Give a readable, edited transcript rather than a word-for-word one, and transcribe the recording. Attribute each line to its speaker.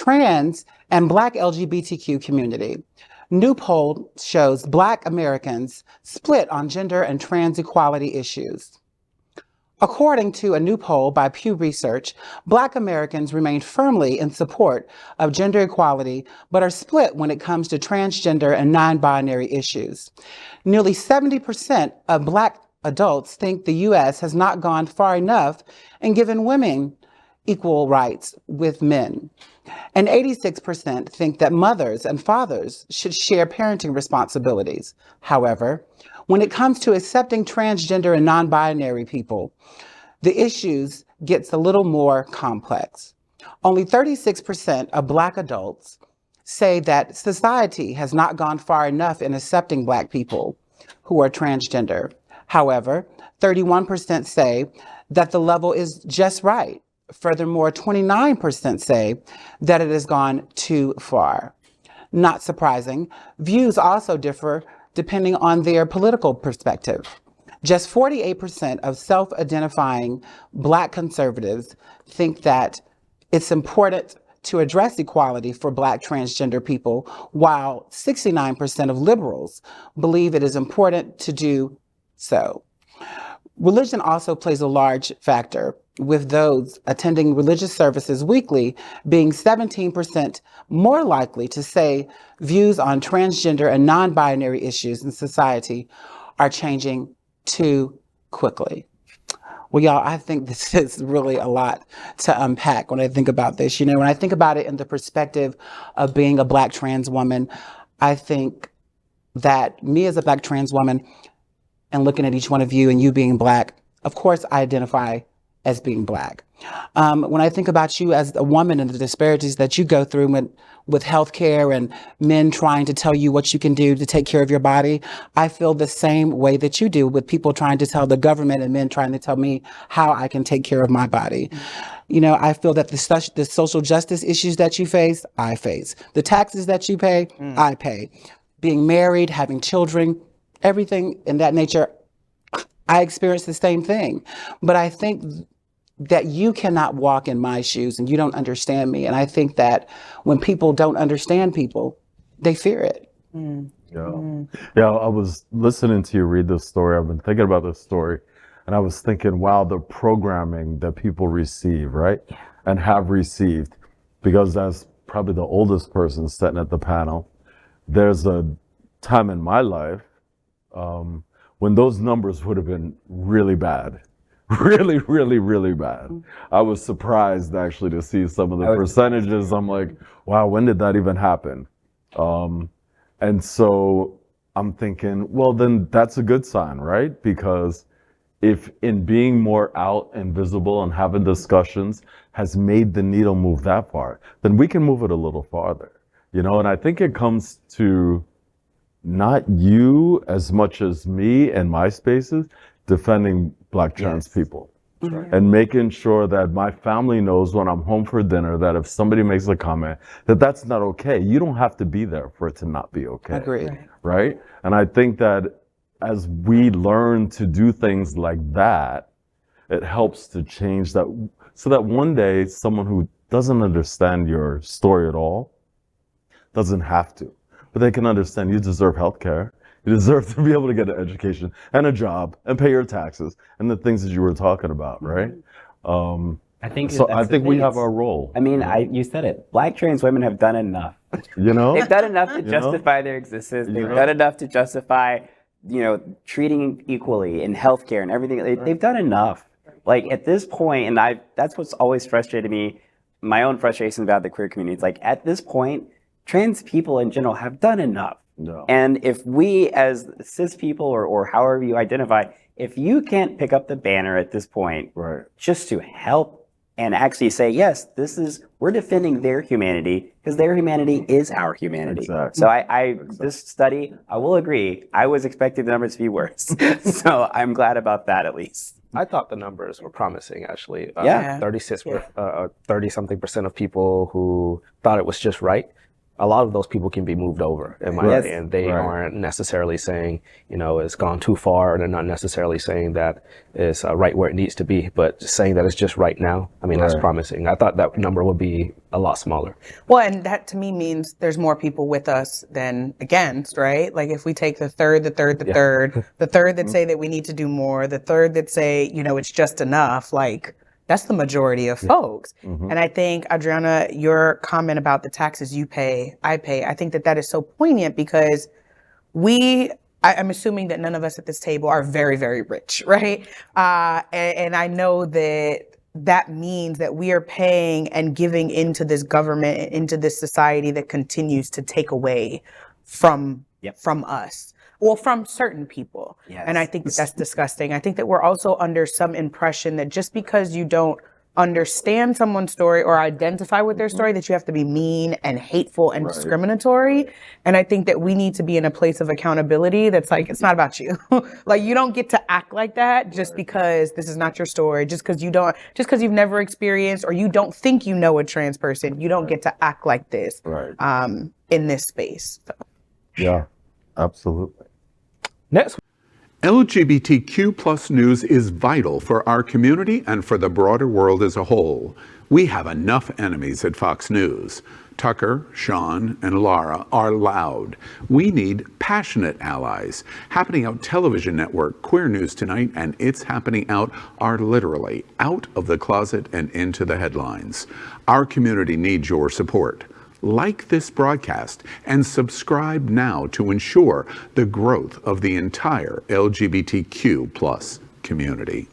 Speaker 1: trans and Black LGBTQ community. New poll shows Black Americans split on gender and trans equality issues. According to a new poll by Pew Research, Black Americans remain firmly in support of gender equality, but are split when it comes to transgender and non-binary issues. Nearly 70% of Black adults think the U.S. has not gone far enough in giving women equal rights with men. And 86% think that mothers and fathers should share parenting responsibilities. However, when it comes to accepting transgender and non-binary people, the issues gets a little more complex. Only 36% of Black adults say that society has not gone far enough in accepting Black people who are transgender. However, 31% say that the level is just right. Furthermore, 29% say that it has gone too far. Not surprising, views also differ depending on their political perspective. Just 48% of self-identifying Black conservatives think that it's important to address equality for Black transgender people, while 69% of liberals believe it is important to do so. Religion also plays a large factor, with those attending religious services weekly being 17% more likely to say views on transgender and non-binary issues in society are changing too quickly. Well, y'all, I think this is really a lot to unpack when I think about this. You know, when I think about it in the perspective of being a Black trans woman, I think that me as a Black trans woman and looking at each one of you and you being Black, of course I identify as being Black. When I think about you as a woman and the disparities that you go through with healthcare and men trying to tell you what you can do to take care of your body, I feel the same way that you do with people trying to tell the government and men trying to tell me how I can take care of my body. You know, I feel that the social justice issues that you face, I face. The taxes that you pay, I pay. Being married, having children, everything in that nature, I experience the same thing. But I think that you cannot walk in my shoes and you don't understand me. And I think that when people don't understand people, they fear it.
Speaker 2: Yeah, I was listening to you read this story. I've been thinking about this story, and I was thinking, wow, the programming that people receive, right? Yeah. And have received, because as probably the oldest person sitting at the panel, there's a time in my life when those numbers would have been really bad. Really, really, really bad. I was surprised actually to see some of the percentages. I'm like, wow, when did that even happen? And so I'm thinking, well, then that's a good sign, right? Because if in being more out and visible and having discussions has made the needle move that far, then we can move it a little farther, you know? And I think it comes to not you as much as me and my spaces defending Black trans people. Right. And making sure that my family knows when I'm home for dinner that if somebody makes a comment, that that's not okay. You don't have to be there for it to not be okay.
Speaker 1: Agreed.
Speaker 2: Right? And I think that as we learn to do things like that, it helps to change that, so that one day someone who doesn't understand your story at all doesn't have to, but they can understand you deserve health care. You deserve to be able to get an education and a job and pay your taxes and the things that you were talking about, right?
Speaker 3: I think
Speaker 2: we have our role.
Speaker 3: I mean, you said it. Black trans women have done enough.
Speaker 2: You know,
Speaker 3: they've done enough to justify their existence. They've done enough to justify, you know, treating equally in healthcare and everything. They've done enough. Like at this point, and that's what's always frustrated me. My own frustration about the queer community. It's like at this point, trans people in general have done enough.
Speaker 2: No.
Speaker 3: And if we as cis people or however you identify, if you can't pick up the banner at this point,
Speaker 2: right,
Speaker 3: just to help and actually say, yes, we're defending their humanity because their humanity is our humanity.
Speaker 2: Exactly.
Speaker 3: So this study, I will agree, I was expecting the numbers to be worse. So I'm glad about that at least.
Speaker 4: I thought the numbers were promising, actually. 30-something% of people who thought it was just right. a lot of those people can be moved over, in my
Speaker 3: Yes.
Speaker 4: opinion. They
Speaker 2: Right.
Speaker 4: aren't necessarily saying, it's gone too far. They're not necessarily saying that it's right where it needs to be, but just saying that it's just right now. I mean, that's
Speaker 2: Right.
Speaker 4: promising. I thought that number would be a lot smaller.
Speaker 5: Well, and that to me means there's more people with us than against, right? Like if we take the third that say that we need to do more, the third that say, it's just enough, like that's the majority of folks. And I think, Adriana, your comment about the taxes you pay, I pay, I think that is so poignant because I'm assuming that none of us at this table are very, very rich, right? And I know that means that we are paying and giving into this government, into this society that continues to take away from us. Well, from certain people.
Speaker 3: Yes.
Speaker 5: And I think that's disgusting. I think that we're also under some impression that just because you don't understand someone's story or identify with their story, that you have to be mean and hateful and discriminatory. And I think that we need to be in a place of accountability that's like, it's not about you. Like you don't get to act like that just because this is not your story, just because you've never experienced or you don't think you know a trans person, you don't get to act like this in this space. So.
Speaker 2: Yeah, absolutely.
Speaker 4: Next.
Speaker 6: LGBTQ plus news is vital for our community and for the broader world as a whole. We have enough enemies at Fox News. Tucker, Sean, and Lara are loud. We need passionate allies. Happening Out Television Network, Queer News Tonight, and It's Happening Out are literally out of the closet and into the headlines. Our community needs your support. Like this broadcast and subscribe now to ensure the growth of the entire LGBTQ plus community.